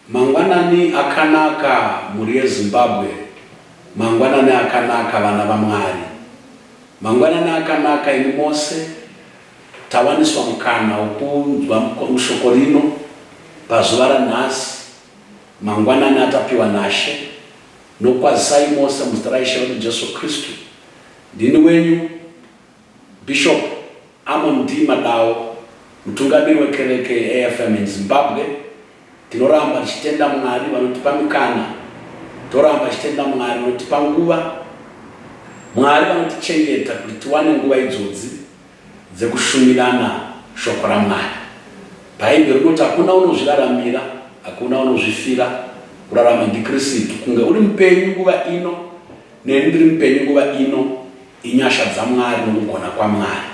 Mangwanani akanaka muri Zimbabwe, mangwanani akanaka vana vaMwari, mangwanani akanaka imi mose tawaniswa mukana wokunzwa mushoko rino pazuva ranhasi. Mangwanani atapiwa naShe nokwazisai mose muzita raIshe wedu Jesu Kristu. Ndini wenyu Bishop Amon D. Madao, mutungamiri wekereke AFM Zimbabwe. Tinoramba tichitenda Mwari vanotipa mikana, toramba tichitenda Mwari vanotipa nguva, Mwari vanotichengeta kuti tiwane nguva idzodzi dzekushumirana shoko raMwari. Bhaibheri rinoti hakuna unozviraramira, hakuna unozvifira kurarama ndiKristu. Kunge uri mupenyu nguva ino neni ndiri mupenyu nguva ino, inyasha dzaMwari nokugona kwaMwari.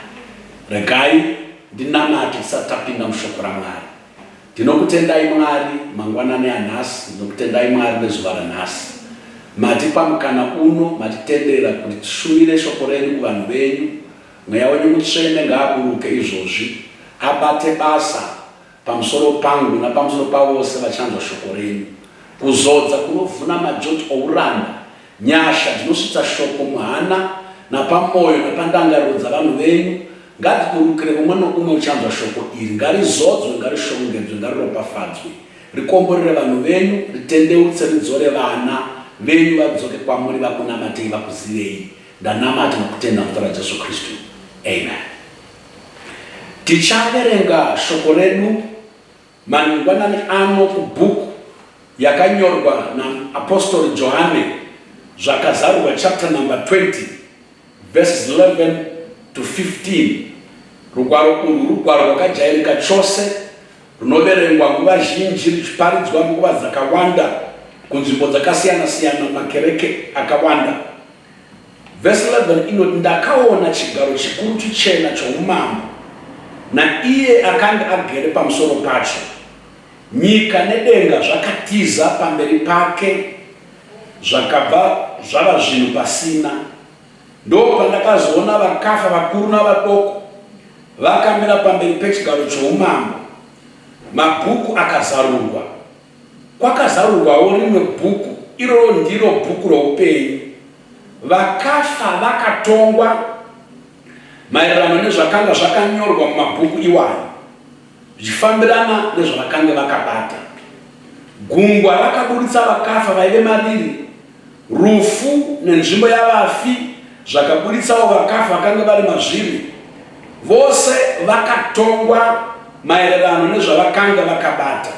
Regai ndinamate tisati tapinda mushoko raMwari. Ndinokutendai Mwari mangwanani anhasi, ndinokutendai Mwari nezuva ranhasi. Matipa mukana uno, matitendera kuti tishumire shoko renyu kuvanhu venyu. Mweya wenyu mutsvene ngaaburuke izvozvi, abate basa pamusoro pangu napamusoro pavose vachanzwa shoko renyu. Kuzodza kunovhuna majoti ouranda, nyasha dzinosvitsa shoko muhana napamoyo napandangariro dzavanhu venyu, ngatiburukire umwe noumwe uchanzwa shoko iri. Ngarizodzwe, ngarishongedzwe, ngariropafadzwe, rikomborere vanhu venyu, ritendeutse, ridzore vana venyu vadzoke kwamuri, vakunamatei, vakuzivei. Ndanamata nokutenda muzita raJesu Kristu. Amen. Tichaverenga shoko redu mangwanani ano kubhuku yakanyorwa naApostori Johane, zvakazarurwa chapter number 20 verses 11 to 15. Rugwaro urwu rugwaro rwakajairika chose, runoverengwa nguva zhinji, ruchiparidzwa nguva dzakawanda kunzvimbo dzakasiyana-siyana, makereke akawanda. Verse 11 inoti, ndakaona chigaro chikuru chichena choumambo naiye akanga agere pamusoro pacho. Nyika nedenga zvakatiza pamberi pake, zvakabva zvava zvinhu pasina. Ndo pandakazoona vakafa vakuru navadoko vakamira pamberi pechigaro choumambo. Mabhuku akazarurwa. Kwakazarurwawo rimwe bhuku, iroro ndiro bhuku roupenyu. Vakafa vakatongwa maererano nezvakanga zvakanyorwa mumabhuku iwayo, zvichifambirana nezvavakanga vakabata. Gungwa rakaburitsa vakafa vaive mariri. Rufu nenzvimbo yavafi zvakaburitsawo vakafa vakanga vari mazviri. Vose vakatongwa maererano nezvavakanga vakabata.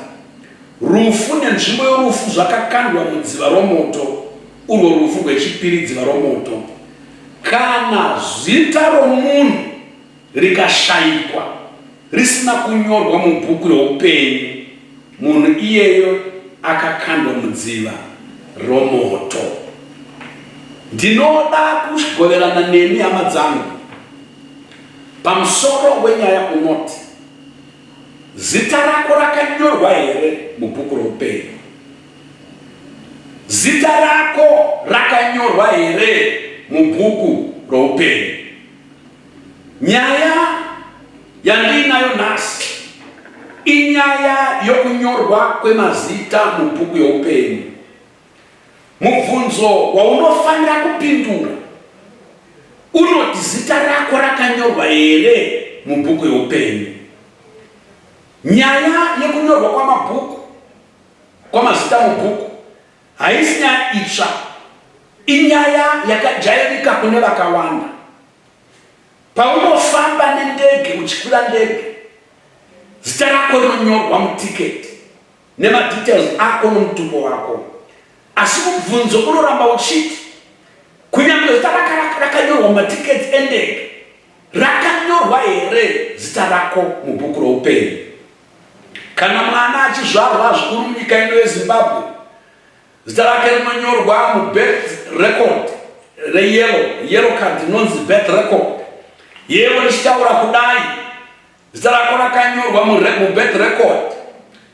Rufu nenzvimbo yorufu zvakakandwa mudziva romoto, urwo rufu rwechipiri, dziva romoto. Kana zita romunhu rikashayikwa risina kunyorwa mubhuku roupenyu, munhu iyeyo akakandwa mudziva romoto. Ndinoda kugoverana nemi hama dzangu pamusoro wenyaya unoti, zita rako rakanyorwa here mubhuku roupenyu? Zita rako rakanyorwa here mubhuku roupenyu? Nyaya yandinayo nhasi inyaya yokunyorwa kwemazita mubhuku youpenyu. Mubvunzo waunofanira kupindura unoti, zita rako rakanyorwa here mubhuku youpenyu? Nyaya yekunyorwa kwamabhuku, kwamazita mubhuku, haisi nyaya itsva, inyaya yakajairika kune vakawanda. Paunofamba nendege uchikwira ndege, zita rako rinonyorwa mutiketi nemadetails ako nomutumbo wako. Asi mubvunzo unoramba uchiti, kunyange zita rakanyorwa mumatiketi endege, rakanyorwa here zita rako mubhuku roupenyu? Kana mwana achizvarwa zvikuru munyika ino yeZimbabwe, zita rake rinonyorwa mubirth record reyellow card inonzi birth record. Yewe richitaura kudai, zita rako rakanyorwa mubirth record.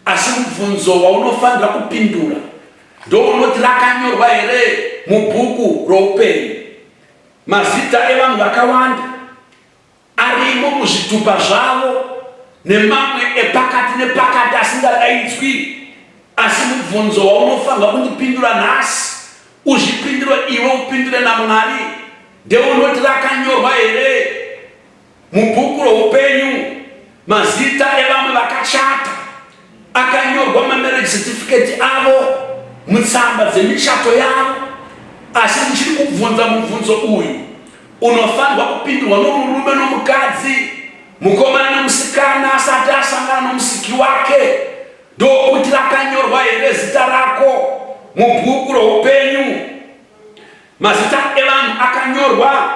Asi mubvunzo waunofanira kupindura ndounoti, rakanyorwa here mubhuku roupenyu? Mazita evanhu vakawanda arimo muzvitupa zvavo, nemamwe epakati nepakati asingadaidzwi. Asi mubvunzo waunofanira kundipindura nhasi, uzvipindure iwe, upindure naMwari, ndeunoti, rakanyorwa here mubhuku roupenyu? Mazita evamwe vakachata akanyorwa mamarriage certificate avo, mutsamba dzemichato yavo. Asi ndichiri kubvunza mubvunzo uyu, unofanirwa kupindurwa nomurume nomukadzi, mukomana nomusikana asati asangana nomusiki wake, ndokuti rakanyorwa here zita rako mubhuku roupenyu? Mazita evanhu akanyorwa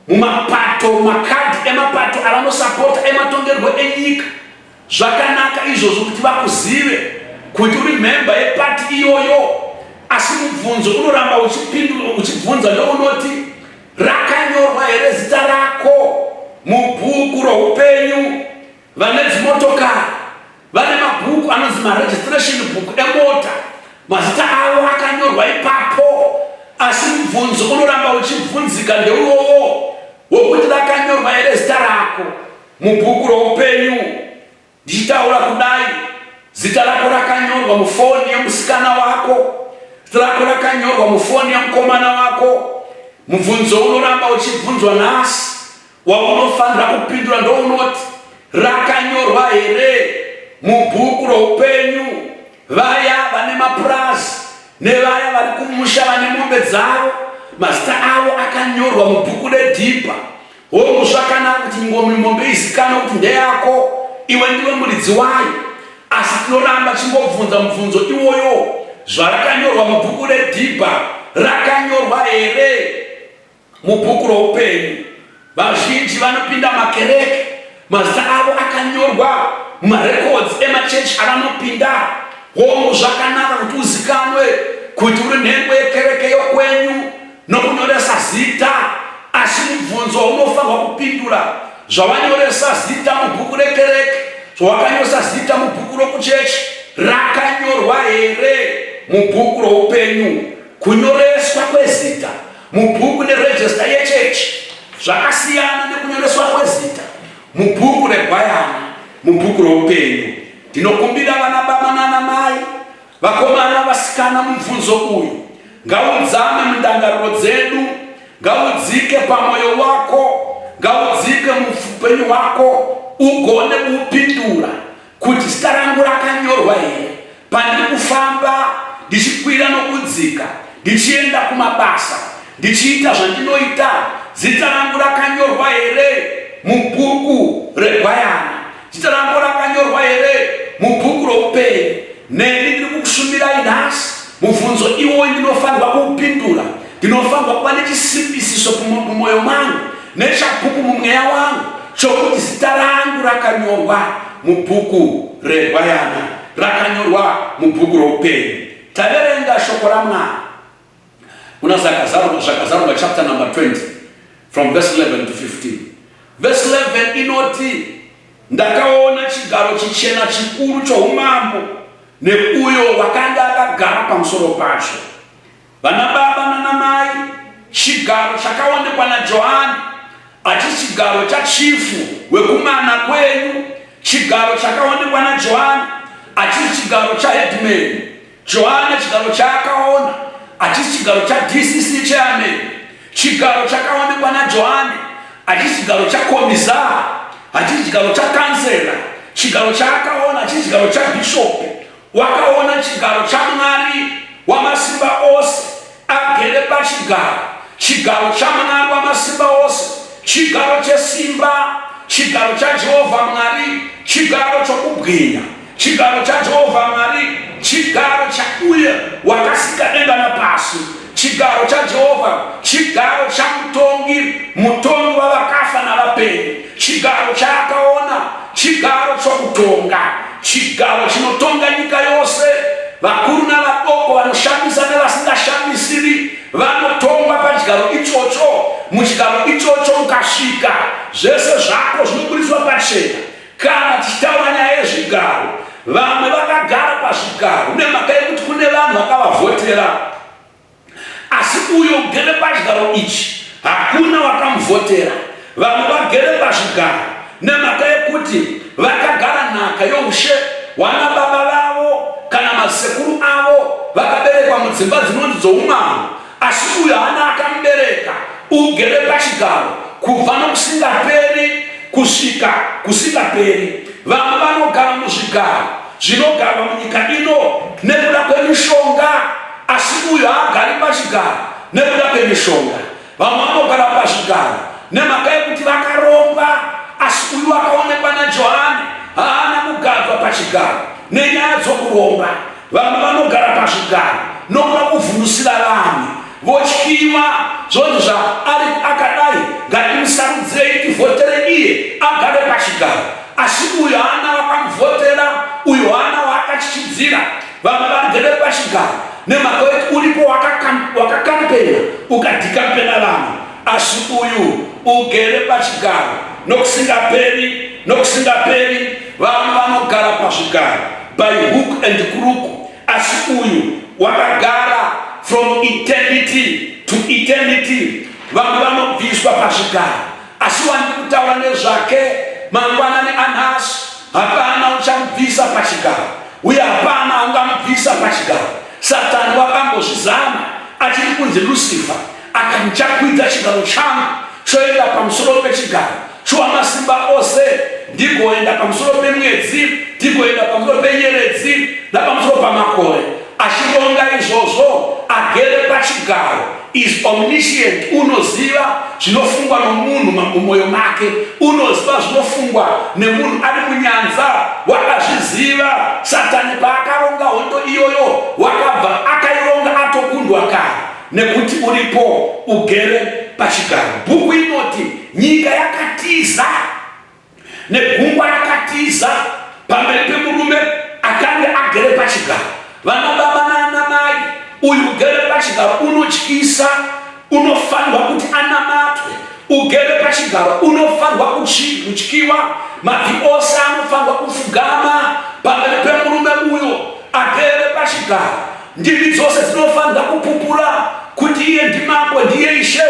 mumapato, makadhi emapato avanosapota ematongerwo enyika. Zvakanaka izvozvo kuti vakuzive kuti uri member yepati iyoyo. Asi mubvunzo unoramba uchibvunza ndounoti, rakanyorwa here zita rako mubhuku roupenyu? Vane dzimotokari vane mabhuku anonzi maregistration book emota, mazita avo akanyorwa ipapo, asi mubvunzo unoramba uchibvunzika ndeuwowo wokuti rakanyorwa here zita rako mubhuku roupenyu. Ndichitaura kudai, zita rako rakanyorwa mufoni yemusikana wako, zita rako rakanyorwa mufoni yemukomana wako. Mubvunzo unoramba uchibvunzwa nhasi, waunofanira kupindura ndounoti rakanyorwa here mubhuku roupenyu? Vaya vane mapurazi nevaya vari kumusha vane mombe dzavo, mazita avo akanyorwa mubhuku redhipa. Hongu zvakanaka kuti mombe izikanwe kuti ndeyako, iwe ndiwe muridzi wayo, asi tinoramba chingobvunza mubvunzo iwoyo. Zvarakanyorwa mubhuku redhipa rakanyorwa here mubhuku roupenyu? Vazhinji vanopinda makereke, mazita avo akanyorwa mumarekodzi emachechi avanopinda. Hongu zvakanaka kuti uzikanwe kuti uri nhengo yekereke yokwenyu nokunyoresa zita, asi mubvunzo unofanirwa kupindura zvavanyoresa zita mubhuku rekereke, zvawakanyoresa zita mubhuku rokuchechi, rakanyorwa here mubhuku roupenyu? Kunyoreswa kwezita mubhuku nerejista yechechi zvakasiyana nekunyoreswa kwezita mubhuku regwayana, mubhuku roupenyu. Ndinokumbira vana baba nana mai, vakomana vasikana, mubvunzo uyu ngaudzame mundangariro dzedu, ngaudzike pamwoyo wako, ngaudzike muupenyu wako, ugone kuupindura kuti zita rangu rakanyorwa here pandiri kufamba, ndichikwira nokudzika, ndichienda kumabasa, ndichiita zvandinoita. Zita rangu rakanyorwa here mubhuku regwayana? Zita rangu rakanyorwa here mubhuku roupenyu? Neni ndiri kukushumirai nhasi, mubvunzo iwoyo ndinofanirwa kuupindura. Ndinofanirwa kuva nechisimbisiso mumwoyo mangu nechapupu mumweya wangu chokuti zita rangu rakanyorwa mubhuku regwayana, rakanyorwa mubhuku roupenyu. Taverenga shoko raMwari muna Zvakazarurwa chapter number 20 from verse 11 to 15. Verse 11 inoti, ndakaona chigaro chichena chikuru choumambo neuyo wakanga akagara pamusoro pacho. Vana baba nana mai, chigaro chakaonekwa naJohani achi chigaro chachifu wekumana kwenyu. Chigaro chakaonekwa naJohani achi chigaro chaHedimeni. Johani chigaro chaakaona achi chigaro chaDCC chairman. Chigaro chakaonekwa naJohani achi chigaro chakomisari, achi chigaro chakansela. Chigaro chaakaona achi chigaro chabhishopu. Wakaona chigaro chaMwari wamasimba ose agere pachigaro, chigaro chaMwari wamasimba ose, chigaro chesimba, chigaro chaJehovha Mwari, chigaro chokubwinya, chigaro chaJehovha Mwari, chigaro chauye wakasika denga napasi, chigaro chaJehovha, chigaro chamutongi, mutongi wavakafa navapenyu. Chigaro chaakaona, chigaro chokutonga, chigaro chinotonga nyika yose. Vakuru navadoko, vanoshamisa nevasingashamisiri, vanotongwa pachigaro ichocho. Muchigaro ichocho mukasvika, zvese zvako zvinoburiswa pachena. Kana tichitaura nyaya yezvigaro, vamwe vakagara pazvigaro nemhaka yekuti kune vanhu vakavavhotera, asi uyo ugere pachigaro ichi hakuna wakamuvhotera. Vamwe vagere pazvigaro nemhaka yekuti vakagara nhaka youshe, wana baba vavo kana masekuru avo vakaberekwa mudzimba dzinonzi dzoumambo, asi uyo haana akamubereka. Ugere pachigaro kubva nokusingaperi kusvika kusingaperi. Vamwe vanogara muzvigaro zvinogarwa munyika ino nekuda kwemishonga, asi uyo haagari pachigaro nekuda kwemishonga. Vamwe vanogara pazvigaro nemhaka yekuti vakaromba, asi uyu akaonekwa naJohani haana kugadzwa pachigaro nenyaya dzokuromba. Vamwe vanogara pazvigaro nokuda kuvhunusira vamwe, votyiwa zvonzi zvaari akadai ngatimusarudzei tivhotere iye agare pachigaro, asi uyo haana wakamuvhotera, uyo haana waakachichidzira. Vamwe vagere pachigaro nemhaka yekuti uripo wakakampena ukadhikampena vamwe, asi uyu ugere pachigaro nokusingaperi. Vanhu vanogara pazvigaro by hook and crook, asi uyu wakagara from eternity to eternity. Vanhu vanobviswa pazvigaro, asi wandiri kutaura nezvake mangwanani anhasi hapana uchamubvisa pachigaro, uye hapana angamubvisa pachigaro. Satani wakambozvizama achiri kunzi Lucifer, akati chakwidza chigaro changu choenda pamusoro pechigaro chowamasimba ose, ndigoenda pamusoro pemwedzi, ndigoenda pamusoro penyeredzi napamusoro pamakore. Achironga izvozvo agere pachigaro, is omniscient, unoziva zvinofungwa nomunhu mumwoyo make, unoziva zvinofungwa nemunhu ari munyanza, wakazviziva. Satani paakaronga hondo iyoyo wakabva akaironga atokundwa kare, nekuti uripo ugere pachigaro. Bhuku inoti nyika yakatiza negungwa rakatiza pamberi pemurume akanga agere pachigaro. Vana baba nana mai, uyu ugere pachigaro unotyisa, unofanirwa kuti anamatwe. Ugere pachigaro unofanirwa kutyiwa, mabvi ose anofanirwa kufugama pamberi pemurume uyo agere pachigaro. Ndimi dzose dzinofanirwa kupupura kuti iye ndimambo, ndiye ishe.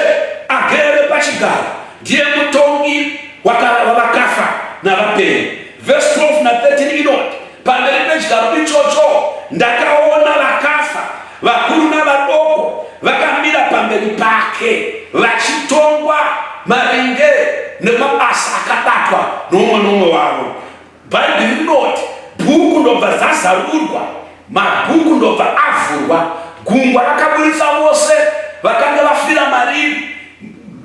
Agere pachigaro ndiye mutongi wavakafa navapenyu. Verse 12 na 13 inoti pamberi pechigaro ichocho ndakaona vakafa vakuru navadoko vakamira pamberi pake vachitongwa maringe nemabasa akabatwa nomwe wavo. Bhaibheri rinoti bhuku ndobva zazarurwa, mabhuku ndobva avhurwa, gungwa rakaburitsa vose vakanga vafira mariri,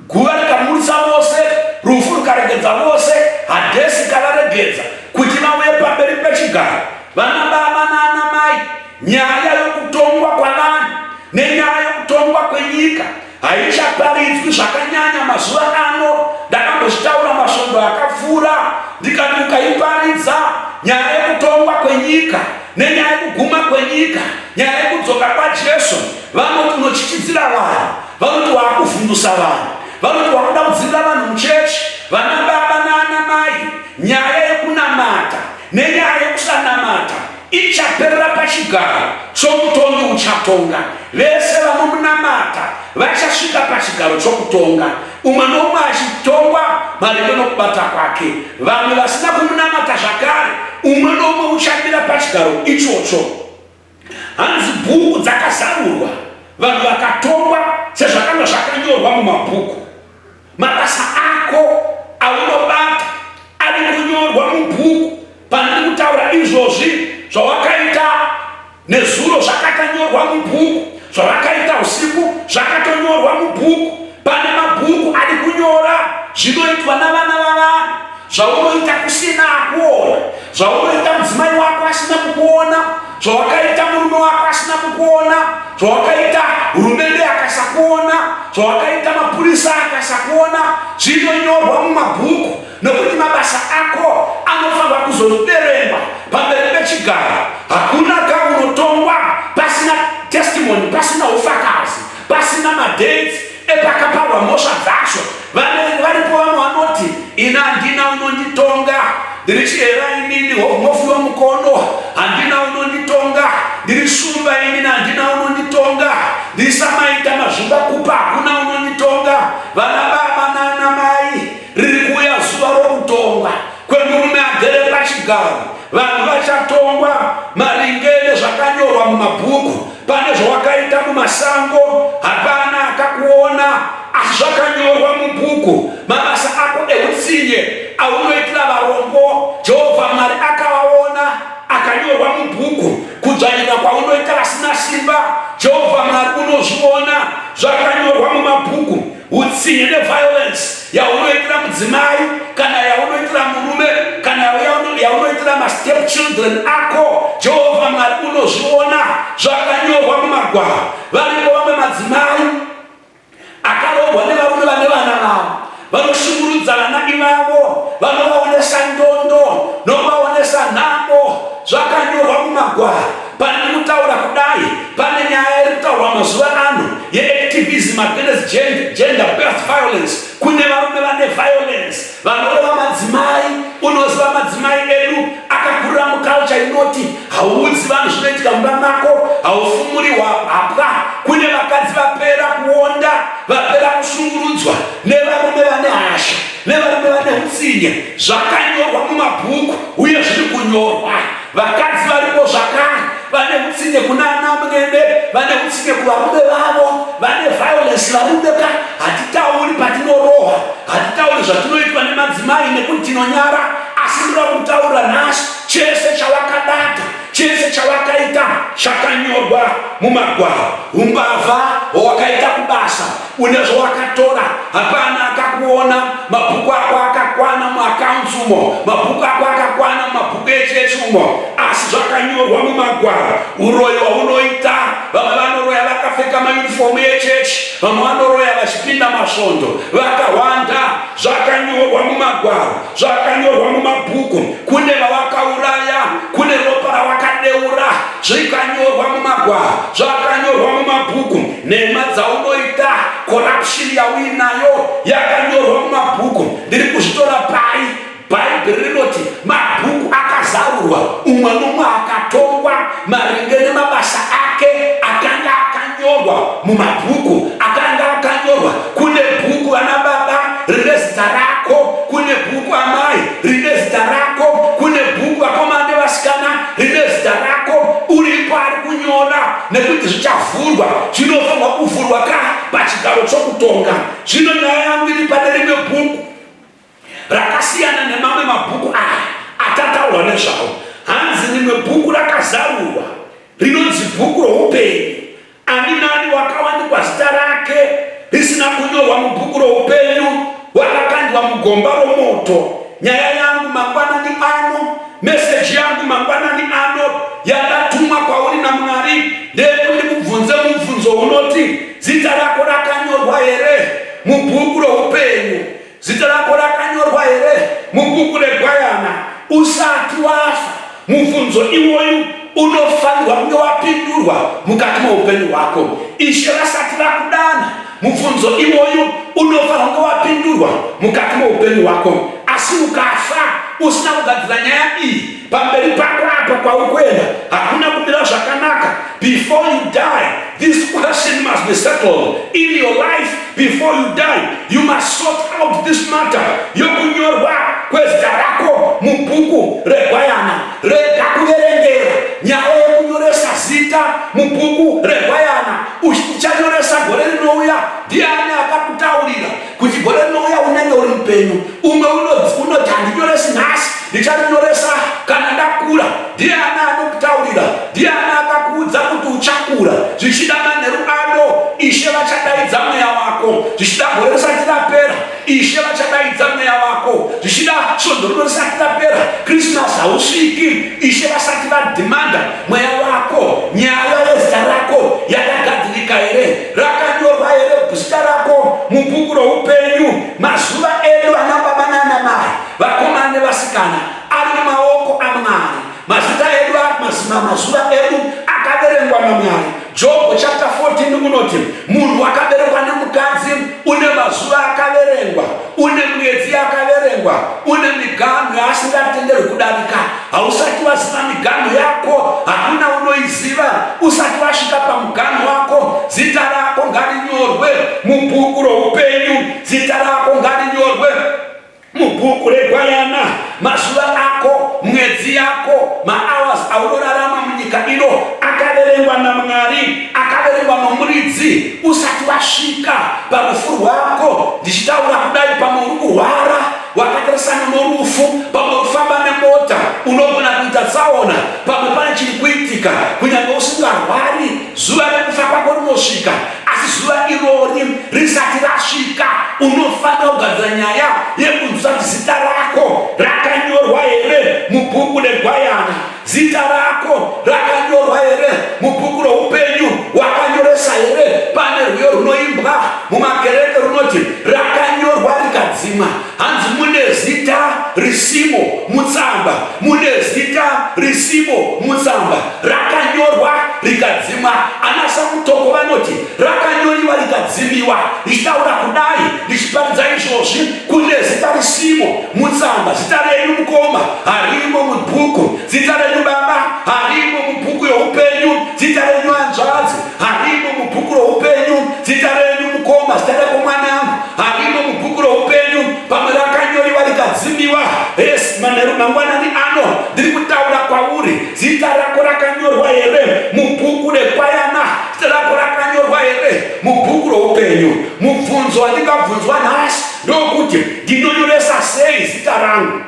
guva rikaburitsa vose, rufu rukaregedza vose, hadhesi kavaregedza kuti vauye pamberi pechigaro. Vana baba nana mai, nyaya yokutongwa kwavanhu nenyaya yokutongwa kwenyika haichaparidzwi zvakanyanya mazuva ano. Ndakambozvitaura masvondo akapfuura ndikati ukaiparidza nyaya yokutongwa kwenyika nenyaya yekuguma kwenyika, nyaya yekudzoka kwaJesu, vanoti unochichidzira vanhu, vanoti wakuvhundusa vanhu, vanoti wakuda kudzirira vanhu muchechi. Vana baba nana mai, nyaya yekunamata nenyaya yekusanamata ichaperera pachigaro chomutongi uchatonga. Vese vanomunamata vachasvika pachigaro chokutonga, umwe nomwe achitongwa maringe nokubata kwake. Vamwe vasina kumunamata zvakare, umwe nomwe uchamira pachigaro ichocho. Hanzi bhuku dzakazarurwa, vanhu vakatongwa sezvakanga zvakanyorwa mumabhuku. Mabasa ako aunobata ari kunyorwa mubhuku. Pandiri kutaura izvozvi, zvawakaita nezuro zvakatonyorwa mubhuku, zvawakaita usiku zvakatonyorwa mubhuku. Pane mabhuku ari kunyora zvinoitwa navana vavanhu, zvaunoita kusina akuona, zvaunoita mudzimai wako asina kukuona, zvawakaita murume wako asina kukuona, zvawakaita hurumende akasakuona, zvawakaita mapurisa akasakuona, zvinonyorwa mumabhuku. Nokuti mabasa ako anofanirwa kuzoberengwa pamberi pechigaro. Hakuna kaunotongwa pasina testimony, pasina ufakazi, pasina madates epakaparwa mhosva dzacho. Varipo vamwe vanoti ina handina unonditonga, ndiri chiera inini hofu yomukono, handina unonditonga, ndiri shumba inini handina unonditonga, ndiri samaita mazvimba kupa hakuna unonditonga. Vana baba nana mai, riri kuuya zuva rokutonga kwemurume agere pachigaro. Vanhu vachatongwa maringe nezvakanyorwa mumabhuku. Pane zvawakaita mumasango, hapana akakuona, asi zvakanyorwa mubhuku. Mabasa ako eutsinye aunoitira varombo, Jehovha Mwari akavaona akanyorwa mubhuku. Kudzvanyira kwaunoita vasina simba, Jehovha Mwari unozviona zvakanyorwa mumabhuku. Utsinye neviolence yaunoitira mudzimai, kana yaunoitira murume, kana yaunoitira mastepchildren ako, Jehovha Mwari unozviona zvakanyorwa mumagwaro. Varipo vamwe madzimai akarohwa nevarume vane vana vavo, vanoshungurudza vana ivavo, vanovaonesa ndondo nokuvaonesa nhamo, zvakanyorwa mumagwaro. Pane kutaura kudai, pane nyaya iri kutaurwa mazuva ano yeactivism feminism against gender-based violence. Kune varume vane violence, vanoreva madzimai. Unoziva madzimai edu akakurira muculture inoti haudzi vanhu zvinoitika mumba mako, haufumuri hapwa. Kune vakadzi vapera kuonda, vapera kushungurudzwa nevarume vane hasha, nevarume vane utsinye. Zvakanyorwa mumabhuku uye zviri kunyorwa. Vakadzi varipo zvakare vane utsinye kuna ana mwene, vane utsinye kuvarume vavo, vane violence varumeka. Hatitauri patinorohwa, hatitauri zvatinoitwa nemadzimai nekuti tinonyara, asi ndinoda kutaura nhasi chese chavakadata, chese chavakaita chakanyorwa mumagwaro. Umbavha hwakaita kubasa, une zvawakatora, hapana akakuona. Mabhuku ako akakwana muaccounts umo, mabhuku ako akakwana mumabhuku echechi umo, asi zvakanyorwa mumagwaro. Uroyi hwaunoita, vamwe vanoroya vakapfeka mayunifomu echechi, vamwe vanoroya vachipinda masvondo, vakawanda. Zvakanyorwa mumagwaro, zvakanyorwa mumabhuku. Kune vavakauraya, kune ropa ravakadeura, zvikanyorwa mumagwaro, zvakanyorwa mumabhuku. Nhema dzaunoita, corruption yauinayo, yakanyorwa mumabhuku. Ndiri kuzvitora pai, Bhaibheri rinoti mabhuku akazarurwa, umwe nomwe akatongwa maringe nemabasa ake akanga akanyorwa mumabhuku, akanga akanyorwa. Kune bhuku vana baba rine zita rako, kune bhuku amai rine zita rako, kune bhuku vakomana nevasikana rine zita rako. Uripo ari kunyora nekuti zvichavhurwa, zvinofanirwa kuvhurwa pachigaro chokutonga. Zvino nyaya yangu iri pane rimwe bhuku rakasiyana nemamwe mabhuku aya atataurwa nezvawo. Hanzi rimwe bhuku rakazarurwa rinonzi bhuku roupenyu. Ani nani wakawanikwa zita rake risina kunyorwa mubhuku roupenyu wakakandwa mugomba romoto. Nyaya yangu mangwanani ano, meseji yangu mangwanani ano yakatumwa kwauri naMwari ndekuti kubvunze mubvunzo unoti zita rako rakanyorwa here mubhuku roupenyu? Zita rako rakanyorwa here mubhuku reGwayana? Usati wafa, mubvunzo iwoyu unofanirwa kunge wapindurwa mukati meupenyu hwako. Ishe vasati vakudana, mubvunzo iwoyu unofanirwa kunge wapindurwa mukati meupenyu hwako. Asi ukafa usina kugadzira nyaya iyi pamberi pako apa kwauri kuenda, hakuna kumira zvakanaka. Before you die, this question must be settled in your life. Before you die, you must sort out this matter. Yokunyorwa kwezita rako mubhuku reGwayana. Rega kuverengera nyaya yekunyoresa zita mubhuku reGwayana. Uchanyoresa gore rinouya, ndiani akakutaurira kuti gore rinouya unenge uri mupenyu? Umwe unoti handinyoresi nhasi, ndicharinyoresa kana ndakura. Ndiani anokutaurira? Ndiani akakuudza kuti uchakura? Zvichida manheru ano, Ishe vachadaidza mweya wako. Zvichida gore risati rapera, Ishe vachadaidza mweya wako. Zvichida svondo rino risati rapera, Krismasi hausviki, Ishe vasati vadhimanda mweya wako. Nyaya yezita rako yakagadzirika here? Rakanyorwa here zita rako mubhuku roupenyu? Mazuva edu ana baba nana mai, vakomana nevasikana, ari mumaoko aMwari. Mazita edu, mazuva edu akaverengwa naMwari. Job chapter 14 unoti munhu akaberekwa nemukadzi une mazuva akaverengwa, une mwedzi akaverengwa, une miganhu yasingatenderwi kudarika. Hausati waziva miganhu yako, hakuna unoiziva usati wasvika pamuganhu wako. Zita rako ngarinyorwe mubhuku roupenyu, zita rako ngarinyorwe mubhuku reGwayana. Mazuva ako, mwedzi yako, mahours aunorarama munyika ino akaverengwa naMwari, akaverengwa nomuridzi. Usati wasvika parufu rwako, ndichitaura kudai, pamwe uri kurwara wakatarisana norufu, pamwe ufamba nemota unogona kuita tsaona, pamwe pane chiri kuitika, kunyange usingarwari, zuva rekufa kwako rinosvika. Asi zuva irori risati rasvika, unofanira kugadzira nyaya yekunzwa kuti zita rako rakanyorwa here mubhuku reGwayana. Zita rako rakanyorwa here mubhuku roupenyu? Wakanyoresa here? Pane rwiyo runoimbwa mumakereke runoti rakanyorwa rikadzimwa. Hanzi mune zita risimo mutsamba, mune zita risimo mutsamba. Rakanyorwa rikadzimwa. Ana Samutoko vanoti rakanyoriwa rikadzimiwa, richitaura kudai richiparidza izvozvi kune zita risimo mutsamba, zita renyu mukoma harimo mubhuku, zita renyu baba harimo mubhuku youpenyu, zita renyu hanzvadzi harimo mubhuku roupenyu, zita renyu mukoma, zita rako mwanangu harimo mubhuku roupenyu, pamwe rakanyoriwa rikadzimiwa. Yes, manheru mangwanani ano ndiri kutaura kwauri, zita rako rakanyorwa here mubhuku rekwayana, zita rako rakanyorwa here mubhuku roupenyu. Mubvunzo wandingabvunzwa nhasi ndokuti ndinonyoresa sei zita rangu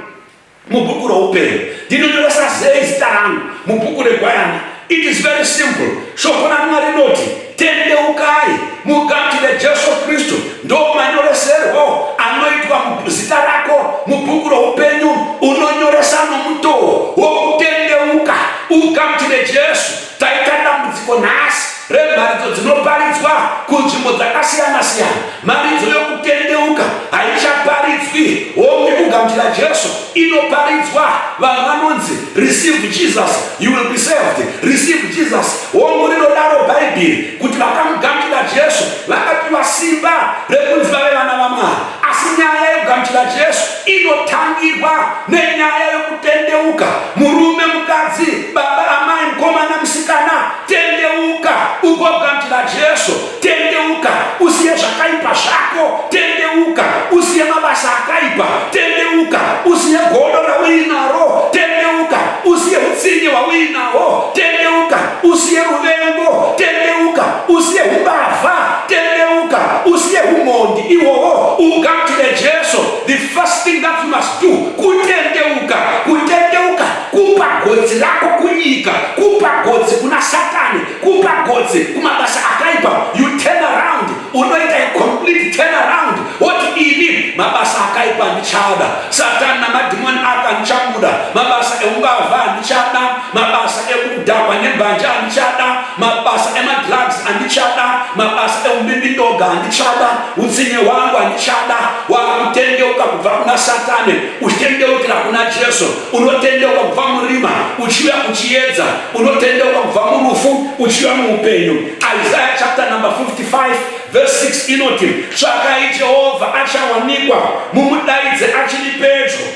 mubhuku roupenyu, ndinonyoresa sei zita rangu mubhuku rekwayana? It is very simple. Shoko raMwari rinoti tendeukai mugamuchire Jesu Kristu, ndo manyoreserwo anoitwa zita rako mubhuku roupenyu. Unonyoresa nomutoo wokutendeuka ugamuchire Jesu. Taita dambudziko nhasi remharidzo dzinoparidzwa kunzvimbo dzakasiyana siyana. Mharidzo yokutendeuka haichaparidzwi womwe kugamuchira Jesu, inoparidzwa vanhu vanonzi receive Jesus you will be saved, receive Jesus. Womwe rinodaro Bhaibheri kuti vakamugamuchira Jesu vakapiwa simba rekunzi vave vana vaMwari. Asi nyaya yokugamuchira Jesu inotangirwa nenyaya yokutendeuka. Murume, mukadzi, baba, amai, mukomana, musikana, tendeuka ugogamuchira Jesu. Tendeuka usiye zvakaipa zvako, tendeuka usiye mabasa akaipa, tendeuka usiye godo rawinaro, tendeuka usiye utsinye wawinao, tendeuka usiye ruvengo, tendeuka usiye umbavha, tendeuka usiye umondi. Iwowo ugamuchire Jesu. The first thing that you must do kutendeuka. Kutendeuka kupa godzi rako kunyika, kupa godzi kuna Satani, kupa godzi kumabasa akaipa. You turn around, unoita a complete turn around. What ini mabasa akaipa ndichada, Satani namadhimoni aka ndichabuda, mabasa eumbavha ndichada, mabasa ekudhakwa nembanja ndichada, mabasa emadrugs andichada, mabasa eumbimbidoga andichada, utsinye wangu andichada. Wakutendeuka kubva kuna Satani uchitendeukira kuna Jesu. Unotendeuka kubva murima uchiuya kuchiedza, unotendeuka kubva murufu uchiuya muupenyu. Isaiah chapter number 55 verse 6 inoti tsvakai Jehovha achawanikwa, mumudaidze achiri pedyo.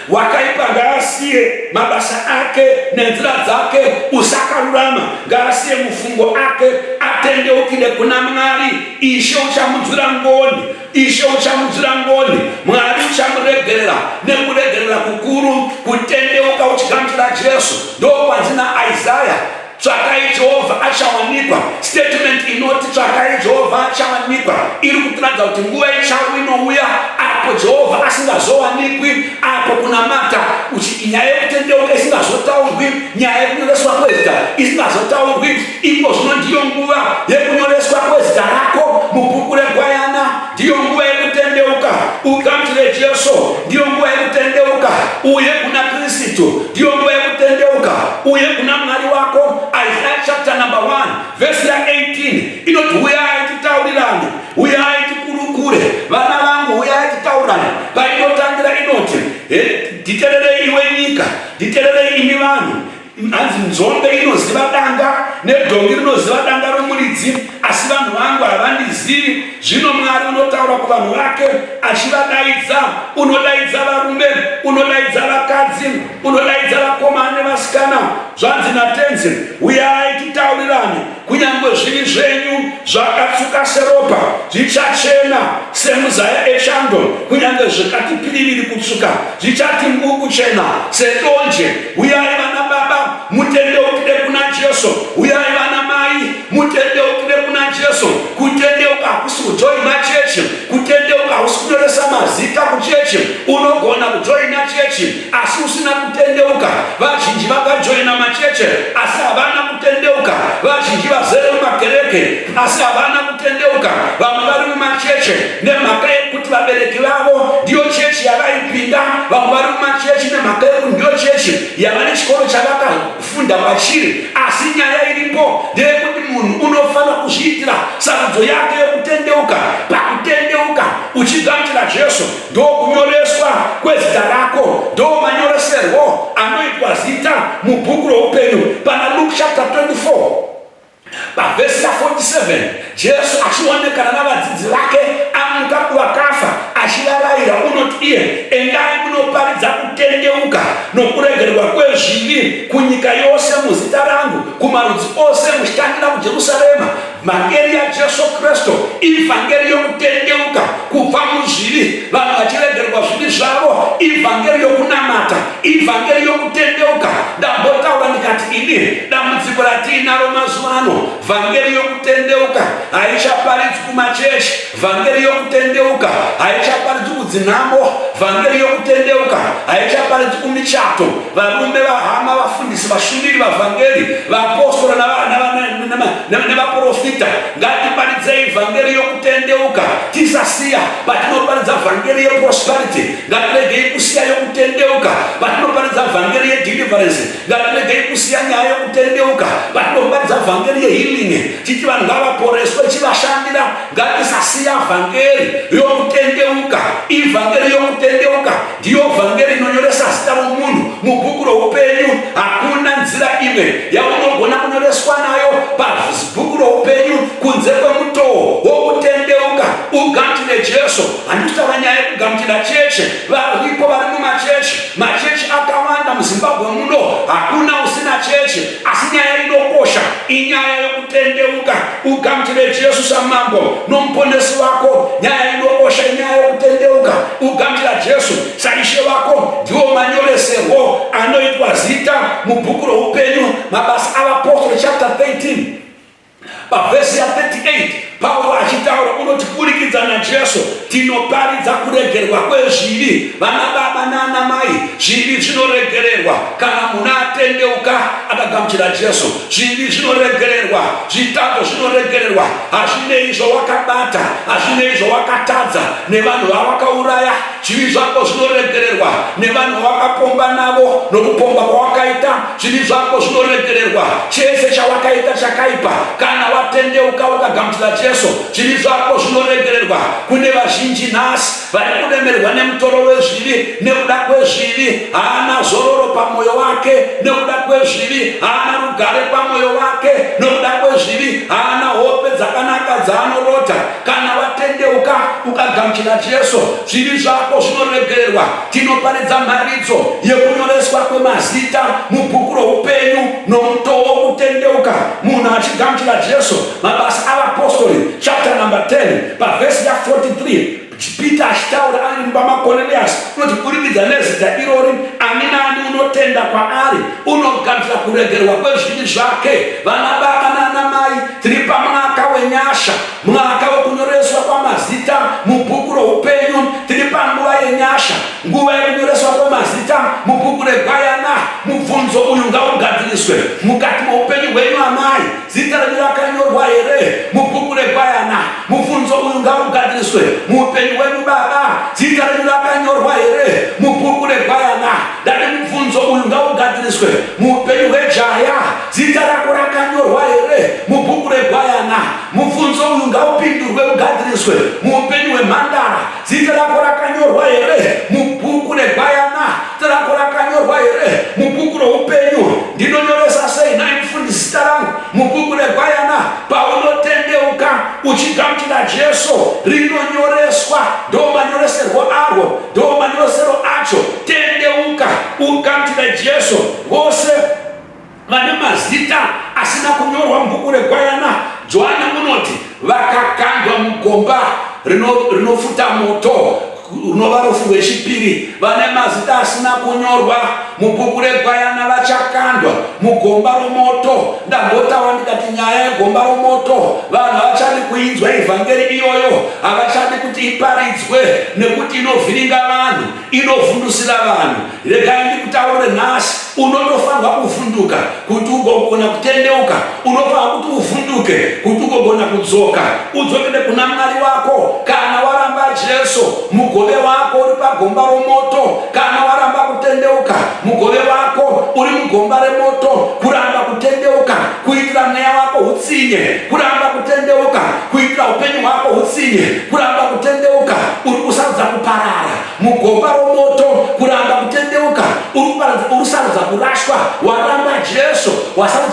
Wakaipa ngaasiye mabasa ake nenzira dzake, usakarurama ngaasiye mufungo ake, atendeukire kuna Mwari. Ishe uchamudzura ngoni, Ishe uchamudzura ngoni, Mwari uchamuregerera nekuregerera kukuru. Kutendeuka uchigamuchira Jesu ndo kwanzina Isaiah tsvakai Jehovha achawanikwa. Statement inoti tsvakai Jehovha achawanikwa iri kutiradza kuti nguva ichauya inouya apo Jehovha asingazowanikwi, apo kunamata nyaya yekutendeuka isingazotaurwi, nyaya yekunyoreswa kwezita isingazotaurwi. Iko zvino ndiyo nguva yekunyoreswa kwezita rako mubhuku reGwayana, ndiyo nguva yekutendeuka ugamuchire Jesu, ndiyo nguva yekutendeuka uye kuna Kristu, ndiyo nguva yekutendeuka uye kuna Mwari wako. Isaiah chapter number 1 verse 18 inoti uyai titaurirane, uyai tikurukure, vana vangu uyai titaurane. Painotangira inoti nditererei iwe nyika, nditererei imi vanhu. Hanzi nzombe inoziva danga nedhongi rinoziva danga romuridzi, asi vanhu vangu havandizivi. Zvino Mwari unotaura kuvanhu vake achivadaidza. Unodaidza varume, unodaidza vakadzi, unodaidza vakomana nevasikana. Zvanzi naTenzi, uyai titaurirane, kunyange zvivi zvenyu zvakatsuka seropa zvichachena semuzaya echando, kunyange zvikati piriviri kutsuka zvichati mbu kuchena sedonje. Uyai vana baba mutendeukire kuna Jesu, uyai vana mai mutendeukire kuna Jesu. Kutendeuka hakusi kujoina chechi, kutendeuka hakusi kunyoresa mazita kuchechi. Unogona kujoina chechi asi usina kutendeuka. Vazhinji vakajoina macheche asi havana kutendeuka, vazhinji vazere mumakereke asi havana kutendeuka. Vamwe vari mumacheche nemhaka yekuti vabereki vavo ndiyo chechi yavaipinda, vamwe vari mumachechi nemhaka yekuti ndiyo chechi yava nechikoro chavakafunda pachiri. Asi nyaya iripo ndeyekuti munhu unofanira kuzviitira sarudzo yake yokutendeuka. Pakutendeuka uchigamuchira Jesu ndokunyoreswa kwezita rako ndo manyoreserwo anoitwa zita mubhuku roupenyu. Pana Luke chapter 24 pavhesi ya 47 Jesu achionekana navadzidzi vake amuka kuvakafa achivarayira, unoti iye, endai munoparidza kutendeuka nokuregererwa kwezvivi kunyika yose muzita rangu, kumarudzi ose muchitangira kujerusarema. Vhangeri yaJesu Kristu ivhangeri yokutendeuka kubva muzvivi, vanhu vachiregererwa zvivi zvavo, ivhangeri yokunamata, ivhangeri yokutendeuka. Ndambotaura ndikati ini dambudziko ratinaro mazuva ano, vhangeri yokutendeuka haichaparidzwi kumachechi, vhangeri yokutendeuka haichaparidzwi kudzinhamo, vhangeri yokutendeuka haichaparidzwi kumichato. Varume, vahama, vafundisi, vashumiri vavhangeri, vaapostoli nevaprofita, ngatiparidzei vhangeri yokutendeuka. Tisasiya patinoparidza vhangeri yeprosperity, ngatiregei kusiya yokutendeuka. Patinoparidza vhangeri yedeliverance, ngatiregei kusiya nyaya yokutendeuka. Patinoparidza vhangeri yehealing, titi vanhu ngavaporeswe chivashandira, ngatisasiya vhangeri yokutendeuka. Ivhangeri yokutendeuka ndiyo vhangeri inonyoresa zita romunhu mubhuku roupenyu. Hakuna nzira imwe yaunogona kunyoreswa nayo pabhuku roupenyu kunze kwemutoo wokutendeuka. Ugamuchire Jesu. Handitaura nyaya yekugamuchira cheche, varipo vari mumachechi, machechi akawanda muZimbabwe muno, hakuna usina cheche, asi nyaya inokosha inyaya yokutendeuka. Ugamuchire Jesu samambo nomuponesi wako, nyaya inokosha inyaya yokutendeuka. Ugamuchira Jesu saishe wako, ndiwo manyoreserwo anoitwa zita mubhuku roupenyu. Mabasa avapostori chapter 13 pavhesi ya 38 Paulo achitaura, unoti kubudikidza naJesu tinoparidza kuregererwa kwezvivi. Vana baba nana mai, zvivi zvinoregererwa kana munhu atendeuka akagamuchira Jesu. Zvivi zvinoregererwa, zvitadzo zvinoregererwa. Hazvinei zvawakabata, hazvinei zvawakatadza nevanhu vawakauraya, zvivi zvako zvinoregererwa. Nevanhu vawakapomba navo nokupomba kwawakaita, zvivi zvako zvinoregererwa. Chese chawakaita chakaipa, kana watendeuka wakagamuchira Jesu, zvivi zvako zvinoregererwa. Kune vazhinji nhasi vari kuremerwa nemutoro wezvivi, nekuda kwezvivi haana zororo pamwoyo wake, nekuda kwezvivi haana rugare pamwoyo wake, nekuda kwezvivi haana hope dzakanaka dzaanorota. Kana watendeuka ukagamuchira Jesu, zvivi zvako zvinoregererwa. Tinoparidza mharidzo yekunyoreswa kwemazita mubhuku roupenyu nomutoo wokutendeuka. Munhu achigamuchira Jesu. Mabasa avapostori chapter number 10 pavhesi ya 43 Peter achitaura ari mumba maCornelius, unoti kubudikidza nezita irori ani nani unotenda kwaari unogamuchira kuregererwa kwezvivi zvake. Vana baba nana mai, tiri pamwaka wenyasha, mwaka wekunyoreswa kwamazita mubhuku roupenyu. Tiri panguva yenyasha, nguva yekunyoreswa kwamazita mubhuku reGwayana. Mubvunzo uyu ngaugadziriswe mukati meupenyu hwenyu amai. Zita renyu rakanyorwa here mubhuku reGwayana? Mubvunzo uyu ngaugadziriswe muupenyu hwenyu baba. Zita renyu rakanyorwa here mubhuku reGwayana? Dati mubvunzo uyu ngaugadziriswe muupenyu hwejaya. Zita rako rakanyorwa here mubhuku reGwayana? Mubvunzo uyu ngaupindurwe ugadziriswe muupenyu hwemhandara. Zita rako rakanyorwa here mubhuku reGwayana? Zita rako rakanyorwa here mubhuku roupenyu? Ndinonyoresa sei nai mufundisi zita rangu mubhuku reGwayana? Paunotendeuka uchigamuchira Jesu rinonyoreswa, ndo manyoreserwo arwo, ndo manyoresero acho. Tendeuka ugamuchira Jesu. Vose vane mazita asina kunyorwa mubhuku reGwayana, Johana unoti vakakandwa mugomba rinofuta moto, runova rufu rwechipiri. Vane mazita asina kunyorwa mubhuku reGwayana vachakandwa mugomba romoto. Ndambotaura ndikati nyaya yegomba romoto, vanhu havachadi kuinzwa ivhangeri iyoyo, havachadi kuti iparidzwe nekuti inovhiringa vanhu, inovhundusira vanhu. Regai ndikutaure nhasi, unotofanirwa kuvhunduka kuti ugogona kutendeuka. Unofanirwa kuti uvhunduke kuti ugogona kudzoka, udzokere kuna Mwari wako. Kana waramba Jesu, mugove wako uri pagomba romoto. Kana waramba kutendeuka, mugove wako uri mugomba remoto. Kuramba kutendeuka kuitira mweya wako hutsinye, kuramba kutendeuka kuitira upenyu hwako hutsinye, kuramba kutendeuka uri kusadza kuparara mugomba romoto.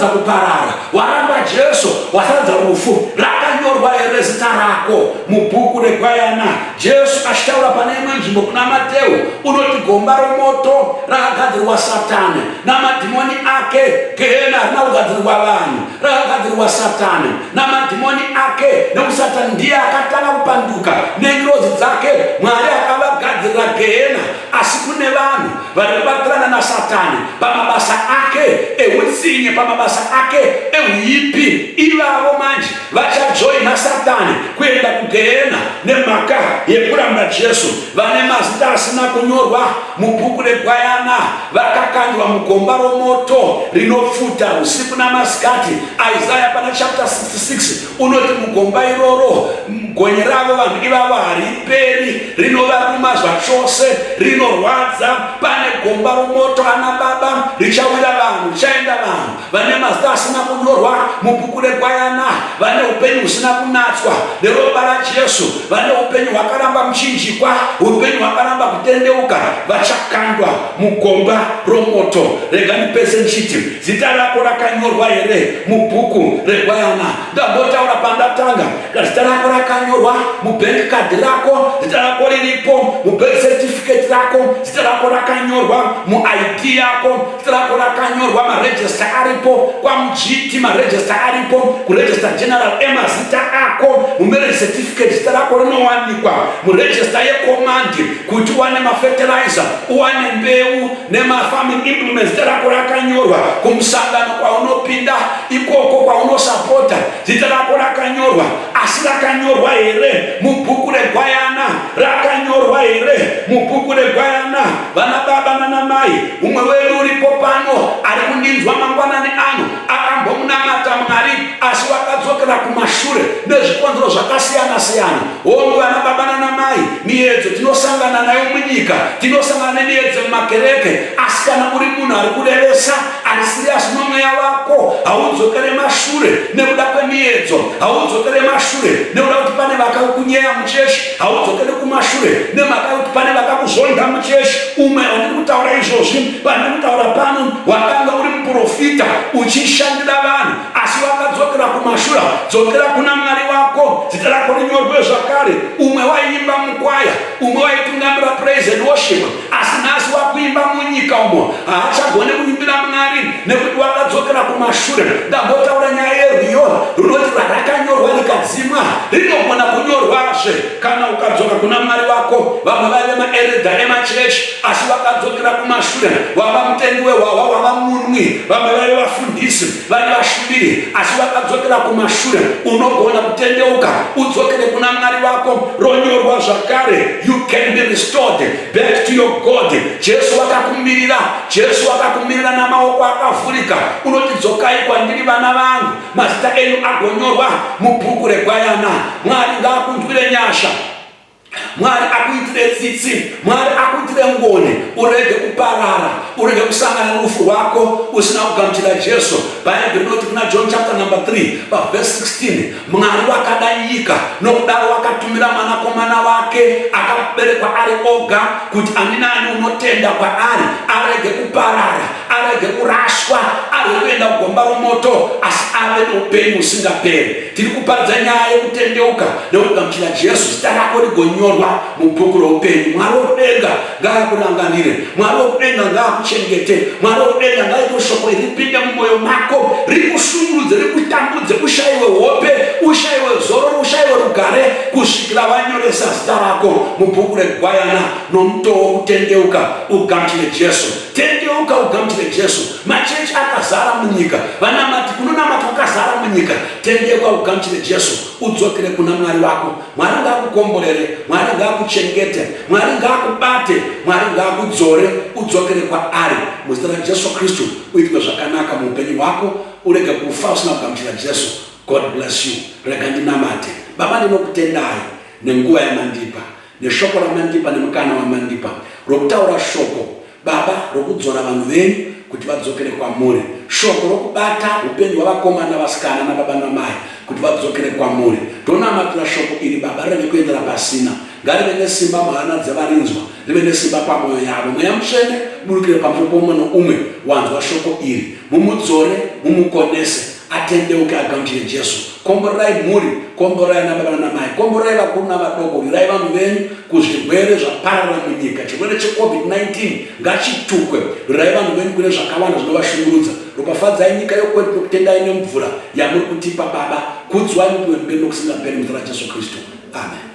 watadza kuparara. Waramba Jesu, watadza rufu. Rakanyorwa here zita rako mubhuku reGwayana. Jesu achitaura pane imwe nzvimbo kuna Mateo, unoti gomba romoto rakagadzirirwa Satani namadhimoni ake. Gehena harina kugadzirirwa vanhu, rakagadzirirwa Satani namadhimoni ake. Nekuti Satani ndiye akatanga kupanduka nengirozi dzake. Mwari akavagadzirira Gehena, asi kune vanhu vari kubatirana naSatani pamabasa ake eutsinye, pamabasa ake euipi. Ivavo manje vachajoina Satani kuenda kuGehena nemhaka yekuramba Jesu. Vane mazita asina kunyorwa mubhuku reGwayana vakakandwa mugomba romoto rinopfuta usiku namasikati. Isaiah pana chapter 66 unoti mugomba iroro gonye ravo vanhu ivavo hariperi, rinovaruma zvachose, rinorwadza. Pane gomba romoto ana baba richawira vanhu, richaenda vanhu vane mazita asina kunyorwa mubhuku reGwayana, vane upenyu husina kunatswa neropa raJesu, vane upenyu hwakaramba muchinjikwa, upenyu hwakaramba kutendeuka, vachakandwa mugomba romoto. Rega ndipese nchiti zita rako rakanyorwa here mubhuku reGwayana. Ndambotaura pandatanga, zita rako rakanyorwa mubhenki kadhi rako, zita rako riripo mubirth certificate rako, zita rako rakanyorwa muID yako, zita rako rakanyorwa maregister aripo kwamujiti, maregister aripo kuregister general emazita ako, mumarriage certificate zita rako rinowanikwa muregister yecommand kuti uwane mafertilizer, uwane mbeu nemafarming implements. Zita rako rakanyorwa kumusangano kwaunopinda, ikoko kwaunosapota, zita rako rakanyorwa. Asi rakanyorwa here mubhuku reGwayana? Rakanyorwa here mubhuku reGwayana? Vana baba nana mai, umwe wedu uripo pano ari kundinzwa mangwanani ano akambomunamata Mwari, asi wakadzokera kumashure nezvikonzero zvakasiyana siyana. Hongu vana baba nana mai, miedzo tinosangana nayo munyika, tinosangana nemiedzo mumakereke, asi kana uri munhu ari kurevesa, ari serious nomweya wako, haudzokere mashure nekuda kwemiedzo, haudzokere mashure nekuda kuti pane vakakunyeya muchechi, haudzokere kumashure nemhaka kuti pane vakakuzonda muchechi. Umwe wandiri kutaura izvozvi, pandiri kutaura pano, wakanga uri muprofita uchishandira vanhu, asi wakadzokera kumashure. Dzokera kuna Mwari wako, zita rako rinyorwe zvakare. Umwe waiimba mukwaya, umwe waitungamira praise and worship, asi nhasi wakuimba munyika umo haachagone kuimbira Mwari nekuti wakadzokera kumashure. Ndambotaura nyaya yerwiyo runoti rakanyorwa rikadzimwa rinogona kunyorwazve kana ukadzoka kuna Mwari wako. Vamwe vaive maeredha emachechi asi vakadzokera kumashure, wava mutendi wehwahwa, wava munwi. Vamwe vaive vafundisi, vane vashumiri, asi vakadzokera kumashure. Unogona kutendeuka udzokere kuna Mwari wako, ronyorwa zvakare. You can be restored back to your God. Jesu wakakumirira, Jesu wakakumirira namaoko akavhurika. Unoti dzokai kwandiri vana vangu, mazita enyu agonyorwa mubhuku reGwayana. Mwari ngaakunzwire nyasha, Mwari akuitire tsitsi, Mwari akuitire ngoni, urege kuparara, urege kusangana nerufu rwako usina kugamuchira Jesu. Bhaibheri rinoti kuna John chapter number 3 verse 16, Mwari wakada nyika nokudaro wakatumira mwanakomana wake akaberekwa ari oga, kuti ani nani unotenda kwaari arege kuparara, arege kurashwa, arege kuenda kugomba romoto, asi ave noupenyu husingaperi. Tiri kuparidza nyaya yekutendeuka nekugamuchira Jesu. Zita rako rigonyorwa mubhuku roupenyu. Mwari wokudenga ngaakurangarire, Mwari wokudenga ngaakuchengete, Mwari wokudenga ngaaite shoko ripinde mumwoyo mako, rikushungurudze, rikutambudze, ushayiwe hope, ushayiwe zororo, ushayiwe rugare, kusvikira vanyoresa zita rako mubhuku reGwayana nomutoo wokutendeuka ugamuchire Jesu. Tendeuka ugamuchire Jesu. Machechi akazara munyika, vanamati kunonamata kwakazara munyika. Tendeuka ugamuchire Jesu, udzokere kuna Mwari wako. Mwari ngaakukomborere, Mwari ngaakuchengete, Mwari ngaakubate, Mwari ngaakudzore, udzokere kwaari. Muzita raJesu Kristu uitwe zvakanaka muupenyu hwako, urege kufa usina kugamuchira Jesu. God bless you. Rega ndinamate. Baba, ndinokutendai nenguva yamandipa, neshoko ramandipa, nemukana wamandipa rokutaura shoko Baba rokudzora vanhu venyu kuti vadzokere kwamuri, shoko rokubata upenyu hwavakomana vasikana nababa namai kuti vadzokere kwamuri. Tonamatira shoko iri Baba, rege kuendera pasina. ngarive nesimba muhana dzavarinzwa, rive nesimba pamwoyo yavo. Mweya Mutsvene burukire pamusoro pomumwe noumwe wanzwa shoko iri, mumudzore, mumukonese, atendeuke agamuchire Jesu. Komborai mhuri, komborai ana baba namai, komborai vakuru navadoko, rirai vanhu venyu kuzvirwere zvapararira munyika. Chirwere cheCovid-19 ngachitukwe, rirai vanhu venyu kune zvakawanda zvinovashungurudza. Ropafadzai nyika yokwedu nokutendai nemvura yamuri kutipa Baba. Kudzwai mupiwe mberi nokusingaperi muzita raJesu Kristu. Amen.